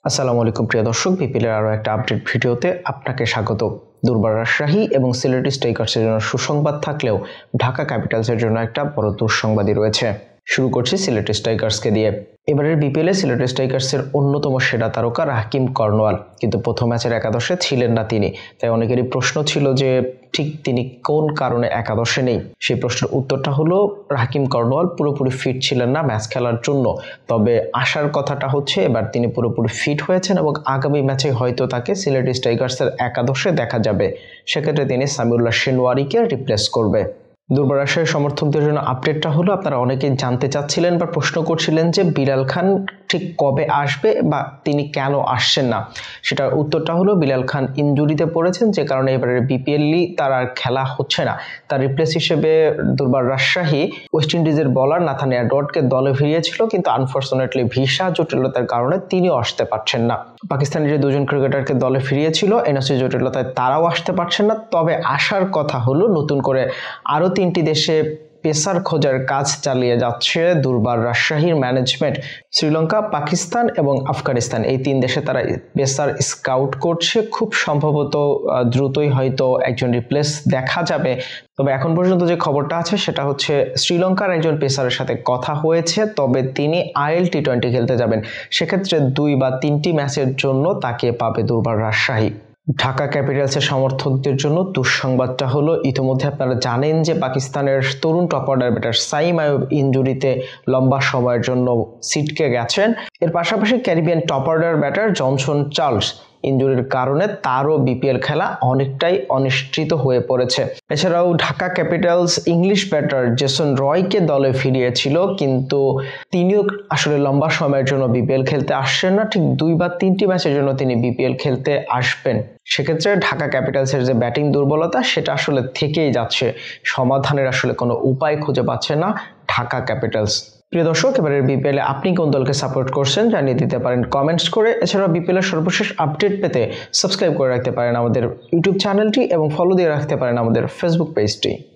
আসসালামু আলাইকুম প্রিয় দর্শক, বিপিএলের আরও একটা আপডেট ভিডিওতে আপনাকে স্বাগত। দুর্বার রাজশাহী এবং সিলেট স্ট্রাইকার্সের জন্য সুসংবাদ থাকলেও ঢাকা ক্যাপিটালসের জন্য একটা বড় দুঃসংবাদই রয়েছে। শুরু করছি সিলেট স্ট্রাইকার্সকে দিয়ে। এবারের বিপিএলে সিলেট স্ট্রাইকার্সের অন্যতম সেরা তারকা রাকিম কর্নওয়াল, কিন্তু প্রথম ম্যাচের একাদশে ছিলেন না তিনি। তাই অনেকেরই প্রশ্ন ছিল যে ঠিক তিনি কোন কারণে একাদশে নেই। সেই প্রশ্নের উত্তরটা হলো রাকিম কর্নওয়াল পুরোপুরি ফিট ছিলেন না ম্যাচ খেলার জন্য। তবে আশার কথাটা হচ্ছে এবার তিনি পুরোপুরি ফিট হয়েছেন এবং আগামী ম্যাচে হয়তো তাকে সিলেট স্ট্রাইকার্সের একাদশে দেখা যাবে। সেক্ষেত্রে তিনি সামিউল্লাহ শেনওয়ারিকে রিপ্লেস করবে। দুর্বার রাজশাহীর সমর্থকদের জন্য আপডেটটা হলো, আপনারা অনেকেই জানতে চাচ্ছিলেন বা প্রশ্ন করছিলেন যে বিলাল খান ঠিক কবে আসবে বা তিনি কেন আসছেন না। সেটার উত্তরটা হলো বিলাল খান ইনজুরিতে পড়েছেন, যে কারণে এবারের বিপিএলই তার আর খেলা হচ্ছে না। তার রিপ্লেস হিসেবে দুর্বার রাজশাহী ওয়েস্ট ইন্ডিজের বলার নাথান এডওয়ার্ডকে দলে ফিরিয়েছিল, কিন্তু আনফর্চুনেটলি ভিসা জটিলতার কারণে তিনিও আসতে পারছেন না। পাকিস্তানের যে দুজন ক্রিকেটারকে দলে ফিরিয়েছিল এনওসি জটিলতায় তারাও আসতে পারছেন না। তবে আসার কথা হলো নতুন করে আরও 3টি দেশে পেসার খোঁজার কাজ চালিয়ে যাচ্ছে দুর্বার রাজশাহীর ম্যানেজমেন্ট। শ্রীলঙ্কা, পাকিস্তান এবং আফগানিস্তান, এই 3 দেশে তারা পেসার স্কাউট করছে। খুব সম্ভবত দ্রুতই হয়তো একজন রিপ্লেস দেখা যাবে। তবে এখন পর্যন্ত যে খবরটা আছে সেটা হচ্ছে শ্রীলঙ্কার একজন পেসারের সাথে কথা হয়েছে, তবে তিনি আইএল টি20 খেলতে যাবেন। সেক্ষেত্রে 2 বা 3টি ম্যাচের জন্য তাকে পাবে দুর্বার রাজশাহী। ঢাকা ক্যাপিটালসের সমর্থকদের জন্য দুঃসংবাদটা হলো, ইতিমধ্যে আপনারা জানেন যে পাকিস্তানের তরুণ top order batter Saim Ayub ইনজুরিতে লম্বা সময়ের জন্য ছিটকে গেছেন। এর পাশাপাশি Caribbean top order batter Johnson Charles ইনজুরির কারণে তারও বিপিএল খেলা অনেকটাই অনিশ্চিত হয়ে পড়েছে। এছাড়াও Dhaka Capitals English batter Jason রয়কে দলে ফিরিয়েছিল, কিন্তু তিনিও আসলে লম্বা সময়ের জন্য বিপিএল খেলতে আসছেন না। ঠিক 2 বা 3টি ম্যাচের জন্য তিনি বিপিএল খেলতে আসবেন। সেক্ষেত্রে ঢাকা ক্যাপিটালসের যে ব্যাটিং দুর্বলতা সেটা আসলে থেকেই যাচ্ছে। সমাধানের আসলে কোনো উপায় খুঁজে পাচ্ছে না ঢাকা ক্যাপিটালস। প্রিয় দর্শক, এবারের বিপিএলে আপনি কোন দলকে সাপোর্ট করছেন জানিয়ে দিতে পারেন কমেন্টস করে। এছাড়াও বিপিএলের সর্বশেষ আপডেট পেতে সাবস্ক্রাইব করে রাখতে পারেন আমাদের ইউটিউব চ্যানেলটি এবং ফলো দিয়ে রাখতে পারেন আমাদের ফেসবুক পেজটি।